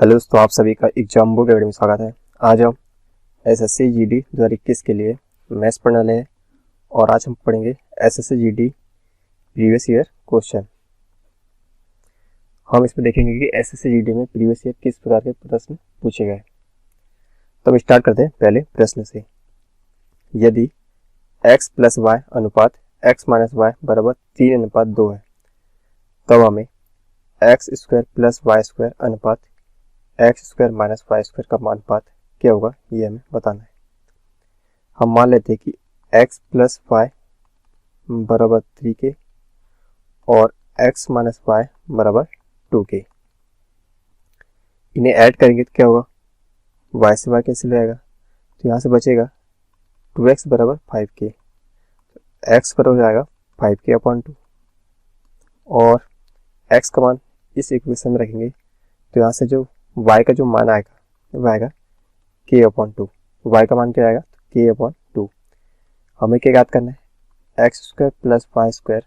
Hello दोस्तों, आप सभी का एग्जाम बुक अकेडमी में स्वागत है। आज हम एसएससी जीडी 2021 के लिए मैथ्स पढ़ने वाले हैं और आज हम पढ़ेंगे SSC GD previous year question. हम इसमें देखेंगे कि एसएससी जीडी में प्रीवियस ईयर किस प्रकार के प्रश्न पूछे गए। तो हम स्टार्ट करते हैं पहले प्रश्न से। यदि x प्लस वाई अनुपात x माइनस वाई बराबर 3:2 है, तब हमें X square plus Y square अनुपात X square minus Y square का अनुपात क्या होगा, ये हमें बताना है। हम मान लेते हैं कि x प्लस वाई बराबर 3 के और x माइनस वाई बराबर 2 के। इन्हें ऐड करेंगे तो क्या होगा, y से y कैंसिल हो जाएगा, तो यहाँ से बचेगा 2x बराबर 5k। x बराबर हो जाएगा 5k/2 और x का मान इस इक्वेशन में रखेंगे तो यहाँ से जो y का जो मान आएगा वो आएगा k/2। y का मान क्या आएगा, k/2। हमें क्या याद करना है, x square plus Y square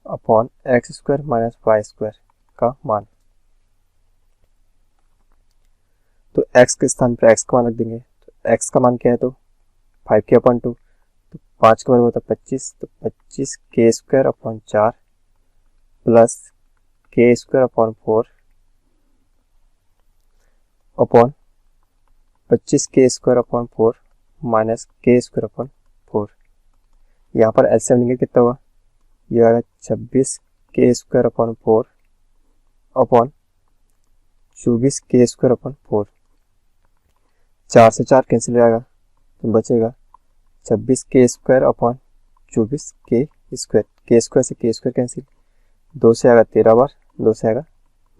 upon x square minus Y square का मान। तो x के स्थान पर x का मान रख देंगे, तो x का मान क्या है, तो 5k/2, तो 5 के बराबर होता है 25, तो 25k² plus k²/4 upon 25k² minus k²/4। यहाँ पर एलसीएम लेंगे कितना होगा, ये आएगा 26k² अपॉन 24k²/4। 4 से 4 कैंसिल हो जाएगा तो बचेगा 26k² 24k²। k² से k² कैंसिल, 2 से आएगा 13 बार, 2 से आएगा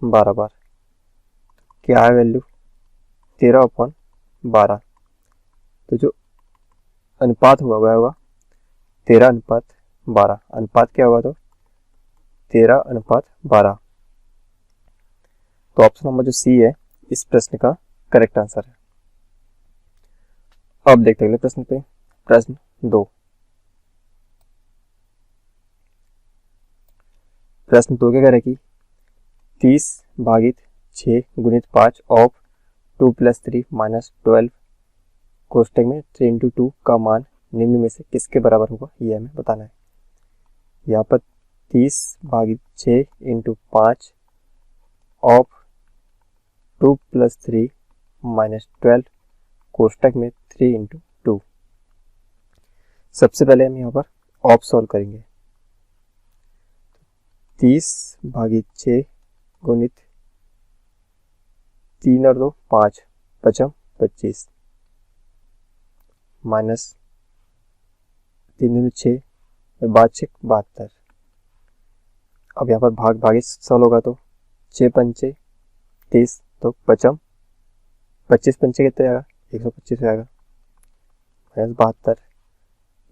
12 बार। क्या है वैल्यू, 13/12। तो जो अनुपात हुआ वह होगा 13:12। अनुपात क्या होगा, तो 13:12। तो ऑप्शन नंबर जो सी है इस प्रश्न का करेक्ट आंसर है। अब देखते हैं अगले प्रश्न पे। प्रश्न 2। प्रश्न 2 क्या कह रहा है कि 30/6 गुणित 5 ऑफ 2 + 3 - 12 कोष्टक में 3 × 2 का मान निम्न में से किसके बराबर होगा, ये हमें बताना है। यहाँ पर 30/6 × 5 ऑफ 2 + 3 - 12 कोष्टक में 3 × 2। सबसे पहले हम यहाँ पर ऑफ सॉल्व करेंगे। 30/6 गुणित 3 और 2 5 5 25 माइनस 3 × 6 और 5 72। अब यहाँ पर भाग भागी सॉल्व होगा तो 6 पंचे 30, तो 25 25 पंचे कितने आएगा, 125 आएगा माइनस 72,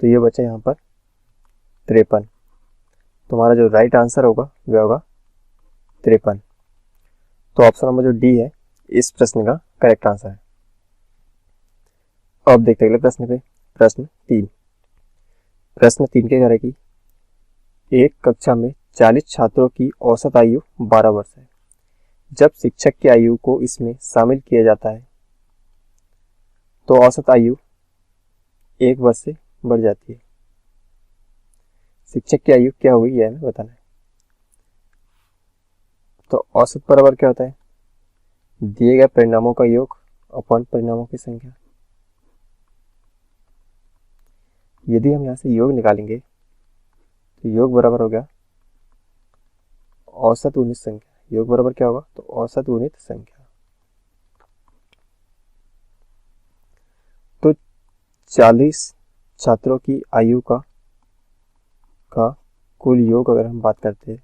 तो ये बचा यहाँ पर 53। तुम्हारा जो राइट आंसर होगा वह होगा 53। तो ऑप्शन नंबर जो डी है इस प्रश्न का करेक्ट आंसर है। अब देखते हैं अगले प्रश्न पे। प्रश्न 3। प्रश्न 3 के कह रहा है कि एक कक्षा में 40 छात्रों की औसत आयु 12 वर्ष है। जब शिक्षक की आयु को इसमें शामिल किया जाता है तो औसत आयु 1 वर्ष से बढ़ जाती है। शिक्षक की आयु क्या हुई, यह हमें बताना है। तो औसत बराबर क्या होता है, दिए गए परिणामों का योग अपॉन परिणामों की संख्या। यदि हम यहाँ से योग निकालेंगे तो योग बराबर हो गया औसत गुणित संख्या। योग बराबर क्या होगा, तो औसत गुणित संख्या। तो 40 छात्रों की आयु का कुल योग अगर हम बात करते हैं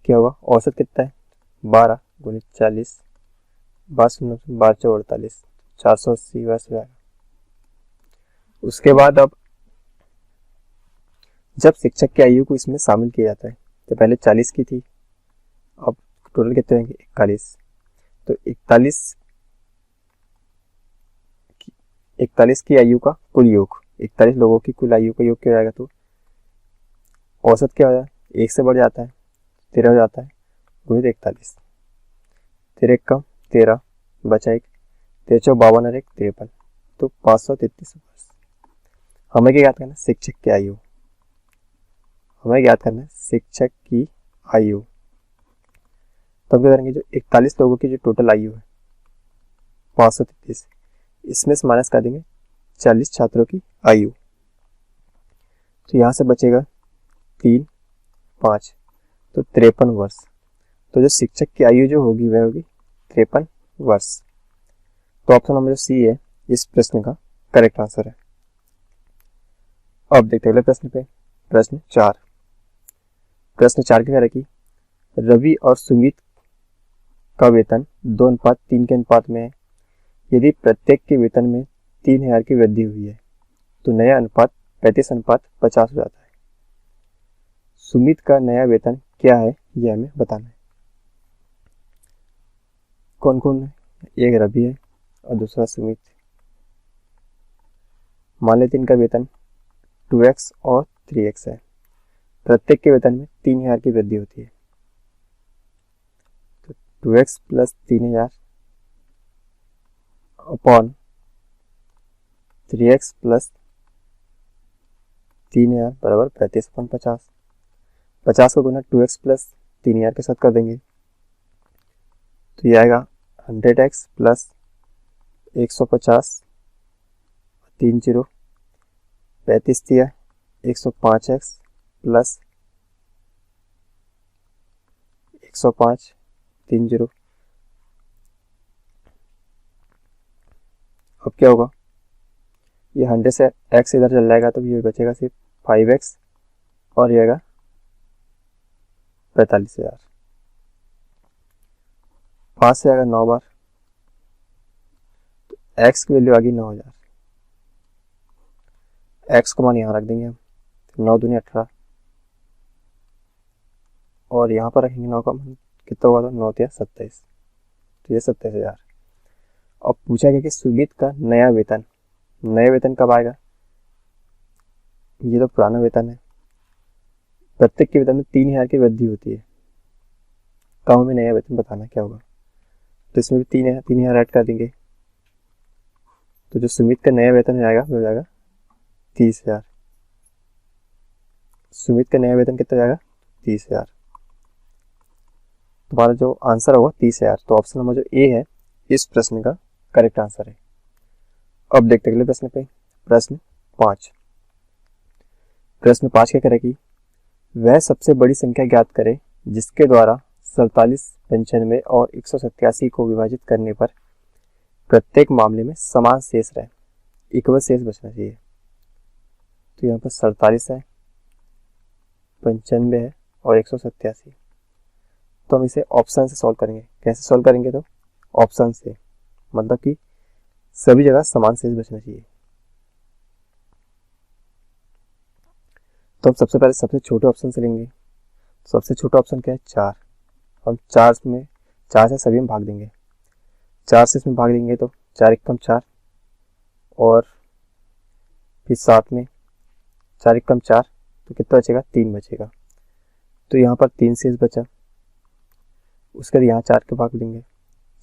क्या होगा, औसत कितना है 12 गुणित 40, 12 48, 480 वर्ष हो जाएगा। उसके बाद अब जब शिक्षक की आयु को इसमें शामिल किया जाता है तो पहले 40 की थी, अब टोटल कितने होंगे 41। तो 41 की आयु का कुल योग, 41 लोगों की कुल आयु का योग क्या हो जाएगा, तो औसत क्या हो जाएगा, 1 से बढ़ जाता है 13 हो जाता है गुणित 41। तेरह कम 13 बचा 1, 13 52 और 1 53, तो 533 वर्ष। हमें क्या याद करना है? शिक्षक की आयु। हमें याद करना है शिक्षक की आयु। तो हम क्या करेंगे, जो 41 लोगों की जो टोटल आयु है 533, इसमें से माइनस कर देंगे 40 छात्रों की आयु। तो यहाँ से बचेगा 3 5, तो 53 वर्ष। तो जो शिक्षक की आयु जो होगी वह होगी 53 वर्ष। तो ऑप्शन नंबर जो सी है इस प्रश्न का करेक्ट आंसर है। अब देखते हैं अगले प्रश्न पे। प्रश्न 4। प्रश्न 4 क्या है कि रवि और सुमित का वेतन 2:3 के अनुपात में है। यदि प्रत्येक के वेतन में 3000 की वृद्धि हुई है तो नया अनुपात 35:50 हो जाता है। सुमित का नया वेतन क्या है यह हमें बताना है। कौन कौन है? एक रवि है और दूसरा सुमित। मान लेते इनका वेतन 2x और 3x है। प्रत्येक के वेतन में 3000 की वृद्धि होती है, तो 2x plus 3000 upon 3x plus 3000 बराबर 35/50। 50 को गुना 2x प्लस 3000 के साथ कर देंगे तो ये आएगा 100x प्लस 150 3 0 35 दिया 105x प्लस 105 3 0। अब क्या होगा, ये 100 से x इधर चल जाएगा तो ये बचेगा सिर्फ 5x और ये आएगा 45,000। 5 से आएगा 9 बार तो x की वैल्यू आ गई 9000। x को मान यहाँ रख देंगे हम, 9 दूनी 18 और यहाँ पर रखेंगे 9 का मान कितना होगा, तो 9 या 27, तो ये 27,000। अब पूछा गया कि सुमित का नया वेतन कब आएगा। ये तो पुराना वेतन है। प्रत्येक के वेतन में 3000 की वृद्धि होती है, कब हमें नया वेतन बताना क्या होगा। तो इसमें भी 3000 ऐड कर देंगे तो जो सुमित का नया वेतन आएगा वो हो जाएगा 30,000। सुमित का नया वेतन कितना जाएगा 30,000। तुम्हारा जो आंसर होगा 30,000। तो ऑप्शन नंबर जो ए है इस प्रश्न का करेक्ट आंसर है। अब देखते अगले प्रश्न पे। प्रश्न 5। प्रश्न 5 क्या करे कि वह सबसे बड़ी संख्या ज्ञात करे जिसके द्वारा 47, 95 और 187 को विभाजित करने पर प्रत्येक मामले में समान शेष रहे, इक्वल शेष बचना चाहिए। तो यहाँ पर 47 है, 95 है और 187। तो हम इसे ऑप्शन से सॉल्व करेंगे। कैसे सॉल्व करेंगे, तो ऑप्शन से, मतलब कि सभी जगह समान शेष बचना चाहिए। तो हम सबसे पहले सबसे छोटे ऑप्शन से लेंगे। सबसे छोटा ऑप्शन क्या है 4। हम 4 से सभी में भाग देंगे। 4 से इसमें भाग देंगे तो 4 एकम 4 और फिर 7 में 4 एकम 4, तो कितना बचेगा 3 बचेगा। तो यहाँ पर 3 शेष बचा। उसके बाद यहाँ 4 के भाग देंगे,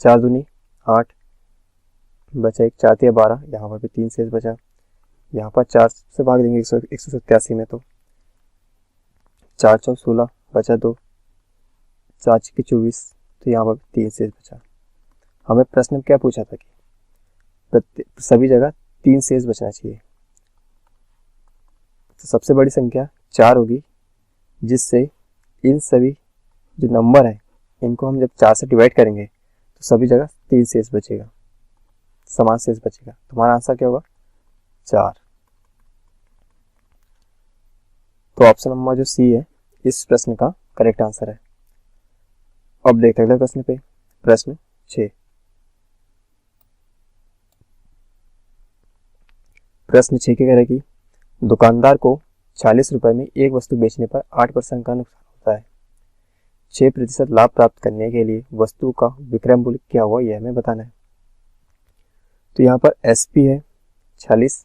4 दूनी 8 बचा 1, 4 या 12, यहाँ पर भी 3 शेष बचा। यहाँ पर 4 से भाग देंगे 187 में, तो 4 चौक 16 बचा 2, 4 छक्के 24, तो यहाँ पर 3 शेष बचा। हमें प्रश्न में क्या पूछा था कि सभी जगह 3 शेष बचना चाहिए। तो सबसे बड़ी संख्या 4 होगी, जिससे इन सभी जो नंबर है इनको हम जब 4 से डिवाइड करेंगे तो सभी जगह 3 शेष बचेगा, समान शेष बचेगा। तुम्हारा आंसर क्या होगा 4। तो ऑप्शन नंबर जो सी है इस प्रश्न का करेक्ट आंसर है। अब देखते हैं अगले प्रश्न पे। प्रश्न 6। प्रश्न 6 के कह रहे हैं कि दुकानदार को 40 रुपए में एक वस्तु बेचने पर 8% का नुकसान होता है। 6% लाभ प्राप्त करने के लिए वस्तु का विक्रय मूल्य क्या हुआ यह हमें बताना है। तो यहाँ पर SP है 40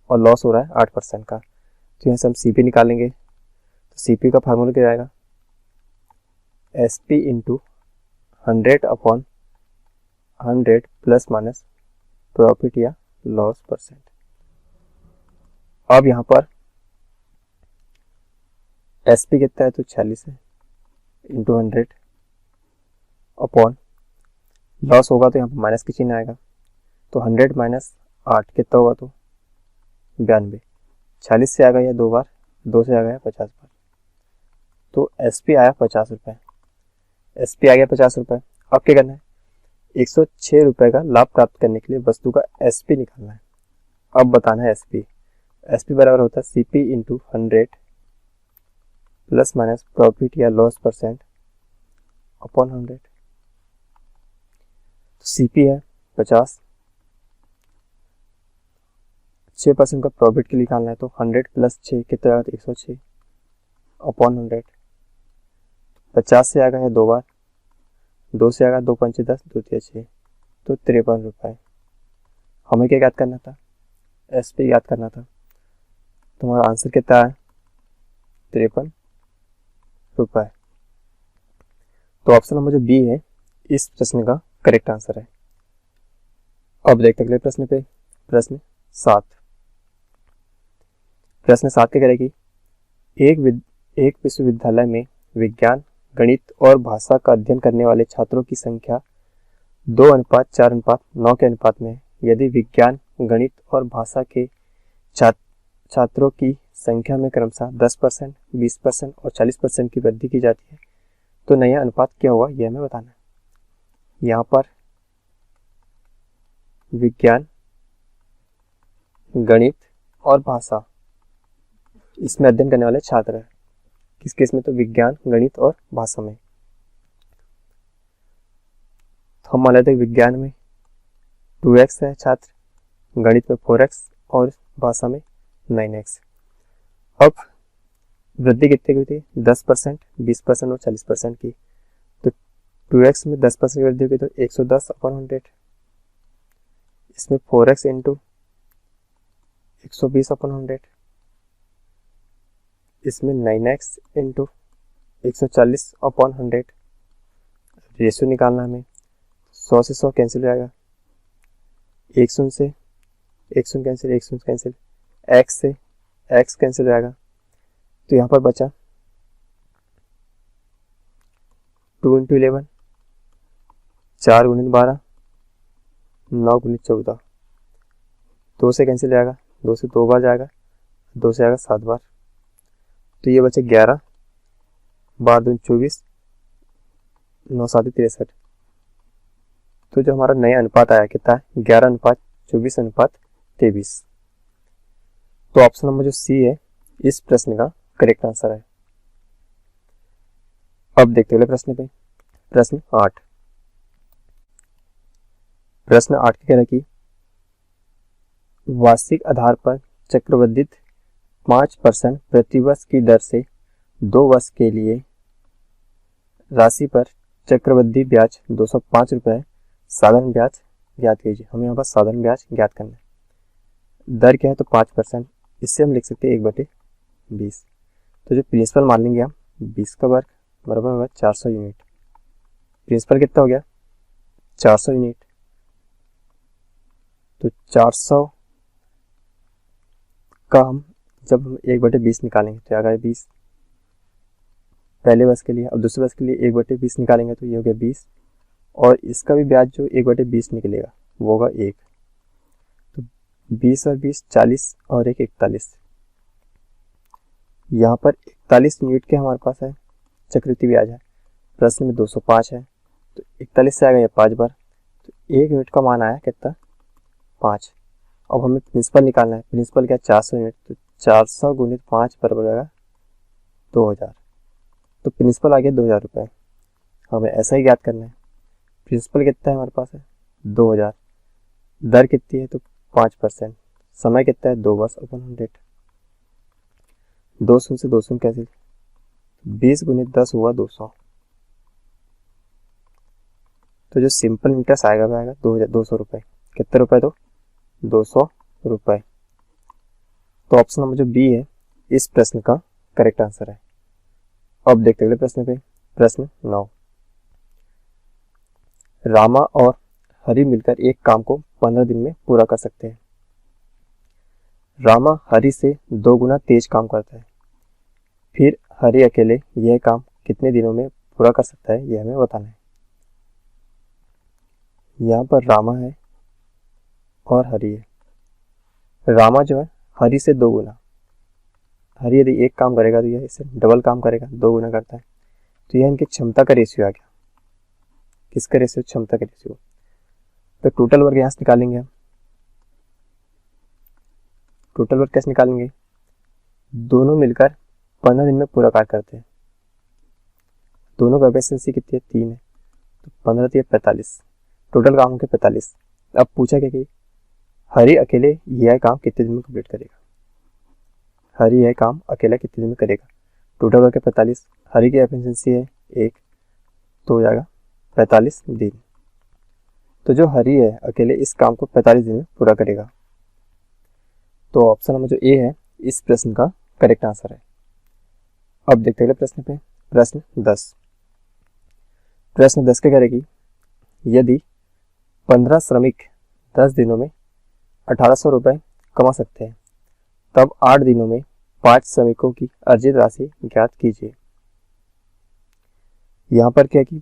और लॉस हो रहा है 8% का, तो यहाँ से हम CP निकालेंगे। तो CP का फार्मूला क्या आएगा, SP into 100 upon 100 plus minus profit या लॉस परसेंट। अब यहाँ पर एसपी कितना है तो 46 है इंटू 100 अपॉन लॉस होगा तो यहाँ पर माइनस की चिन्ह आएगा, तो 100 माइनस 8 कितना होगा तो 92। 46 से आ गया 2 बार, 2 से आ गया 50 बार, तो एसपी आया 50 रुपये। एसपी आ गया 50 रुपये। अब क्या करना है, 106 रुपये का लाभ प्राप्त करने के लिए वस्तु का एसपी निकालना है। अब बताना है एसपी। एसपी बराबर होता है CP into 100 plus minus profit या लॉस परसेंट अपॉन 100। तो सीपी है 50, 6% का प्रॉफिट के लिए निकालना है, तो 100 प्लस 6 कितना आएगा 106 अपॉन 100। 50 से आ गया है 2 बार, 2 से आ गया 2 पंचे 10, 2 तिया 6, तो 53 रुपये। हमें क्या याद करना था, एसपी याद करना था। तुम्हारा आंसर कितना है 53 रुपये। तो ऑप्शन नंबर जो बी है इस प्रश्न का करेक्ट आंसर है। अब देखते अगले प्रश्न पे, प्रश्न 7। प्रश्न 7 क्या करेगी, एक विश्वविद्यालय में विज्ञान, गणित और भाषा का अध्ययन करने वाले छात्रों की संख्या 2:4:9 के अनुपात में है। यदि विज्ञान, गणित और भाषा के छात्रों की संख्या में क्रमशः 10%, 20% और 40% की वृद्धि की जाती है तो नया अनुपात क्या होगा, यह हमें बताना है। यहाँ पर विज्ञान, गणित और भाषा इसमें अध्ययन करने वाले छात्र हैं। किस केस में, तो विज्ञान, गणित और भाषा में। तो हम मान लेते हैं विज्ञान में 2x है छात्र, गणित में 4x और भाषा में 9x। अब वृद्धि कितनी हुई थी, 10%, 20% और 40% की। तो 2x में 10% की वृद्धि हुई तो 110 अपॉन 100। इसमें 4x इंटू 120 अपॉन 100। इसमें 9x इंटू 140 अपॉन 100। रेशियो निकालना हमें, 100 से 100 कैंसिल हो जाएगा, 1 शून्य से 1 शून्य कैंसिल, 1 शून्य कैंसिल, x से x कैंसिल हो जाएगा। तो यहाँ पर बचा 2 इंटू 11, 4 गुणित 12, 9 गुणित 14, 2 से कैंसिल हो जाएगा, 2 से 2 बार जाएगा, 2 से आएगा 7 बार, तो ये बचे 11, 12 दूनी 24, 9 7 63। तो जो हमारा नया अनुपात आया कितना है, 11:24:23। तो ऑप्शन नंबर जो सी है इस प्रश्न का करेक्ट आंसर है। अब देखते हैं प्रश्न पे, प्रश्न 8। प्रश्न 8 की कह रहा है कि वार्षिक आधार पर चक्रवृद्धि 5% प्रतिवर्ष की दर से 2 वर्ष के लिए राशि पर चक्रवृद्धि ब्याज 205 रुपये साधारण ब्याज ज्ञात कीजिए। हमें यहाँ पर साधारण ब्याज ज्ञात करना है। दर क्या है तो 5%, इससे हम लिख सकते हैं 1/20। तो जो प्रिंसिपल मान लेंगे हम 20 का वर्ग बराबर होगा 400 यूनिट। प्रिंसिपल कितना हो गया 400 यूनिट, तो 400 का हम जब हम 1/20 निकालेंगे तो आ गया 20 पहले वर्ष के लिए। अब दूसरे वर्ष के लिए 1/20 निकालेंगे तो ये हो गया 20, और इसका भी ब्याज जो 1/20 निकलेगा वो होगा 1। तो 20 और 20 40 और 1 41। यहाँ पर 41 यूनिट के हमारे पास है चक्रवृद्धि ब्याज है। प्रश्न में 205 है तो 41 से आ गया 5 बार, तो 1 यूनिट का मान आया कितना 5। अब हमें प्रिंसिपल निकालना है। प्रिंसिपल क्या 400 यूनिट, तो 400 गुणित 5 बराबर होगा 2000। तो प्रिंसिपल आ गया 2000 रुपये। हमें ऐसा ही याद करना है। प्रिंसिपल कितना है हमारे पास है 2000, दर कितनी है तो 5%, समय कितना है 2 वर्ष अपॉन 100। 2 शून्य से 2 शून्य कैसे, 20 गुणित 10 हुआ 200। तो जो सिंपल इंटरेस्ट आएगा वो आएगा 200 रुपये। कितने रुपए तो 200 रुपये। तो ऑप्शन नंबर जो बी है इस प्रश्न का करेक्ट आंसर है। अब देखते अगले प्रश्न पे, प्रश्न 9। रामा और हरि मिलकर एक काम को 15 दिन में पूरा कर सकते हैं। रामा हरि से 2 गुना तेज काम करता है, फिर हरि अकेले यह काम कितने दिनों में पूरा कर सकता है, यह हमें बताना है। यहाँ पर रामा है और हरि है। रामा जो है हरि से 2 गुना, हरि यदि एक काम करेगा तो यह इससे डबल काम करेगा, 2 गुना करता है, तो यह इनकी क्षमता का रेशियो आ गया। किसका रेशियो? क्षमता का रेशियो। तो टोटल वर्क यहाँ से निकालेंगे हम। टोटल वर्क कैसे निकालेंगे? दोनों मिलकर 15 दिन में पूरा कार्य करते हैं। दोनों का एफिशिएंसी कितनी है? 3 है, तो 15 3 45, टोटल काम होंगे 45। अब पूछा क्या कि हरि अकेले यह काम कितने दिन में कंप्लीट करेगा। हरि यह काम अकेला कितने दिन में करेगा? टोटल वर्क है 45, हरि की एफिशिएंसी है 1, तो हो जाएगा 45 दिन। तो जो हरि है अकेले इस काम को 45 दिन में पूरा करेगा। तो ऑप्शन नंबर जो ए है इस प्रश्न का करेक्ट आंसर है। अब देखते हैं प्रश्न पे। प्रश्न 10। प्रश्न 10 क्या करेगी? यदि 15 श्रमिक 10 दिनों में 1800 रुपये कमा सकते हैं, तब 8 दिनों में 5 श्रमिकों की अर्जित राशि ज्ञात कीजिए। यहाँ पर क्या कि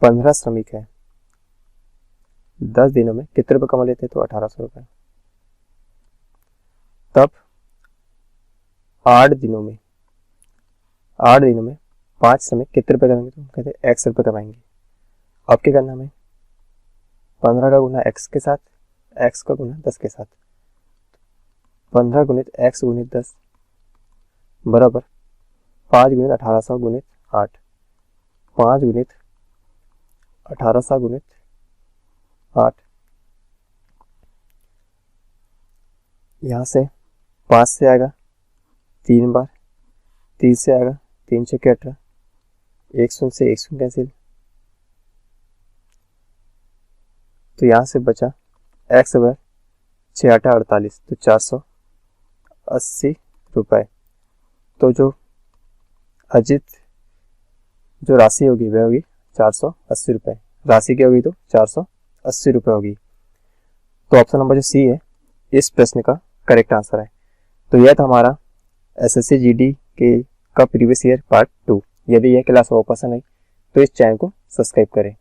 15 श्रमिक है, 10 दिनों में कितने रुपये कमा लेते हैं? तो 1800 रुपये। तब 8 दिनों में 5 श्रमिक कितने रुपये कमाएंगे? तो कहते हैं x रुपये कमाएंगे। अब क्या करना हमें? 15 का गुना x के साथ, x का गुना 10 के साथ, 15 गुणित x गुणित 10 बराबर 5 गुणित 1800 गुणित 8, 5 गुणित 1800 गुणित 8। यहाँ से 5 से आएगा 3 बार, 3 से आएगा 3 6 18, 1 शून्य से 1 शून्य कैंसिल, तो यहाँ से बचा x बराबर 6 8 48, तो 480 रुपये। तो जो अर्जित जो राशि होगी वह होगी 480 रुपये। राशि क्या होगी? तो 480 रुपये होगी। तो ऑप्शन नंबर जो सी है इस प्रश्न का करेक्ट आंसर है। तो यह था हमारा एसएससी जीडी के का प्रीवियस ईयर पार्ट 2। यदि यह क्लास आपको पसंद आई तो इस चैनल को सब्सक्राइब करें।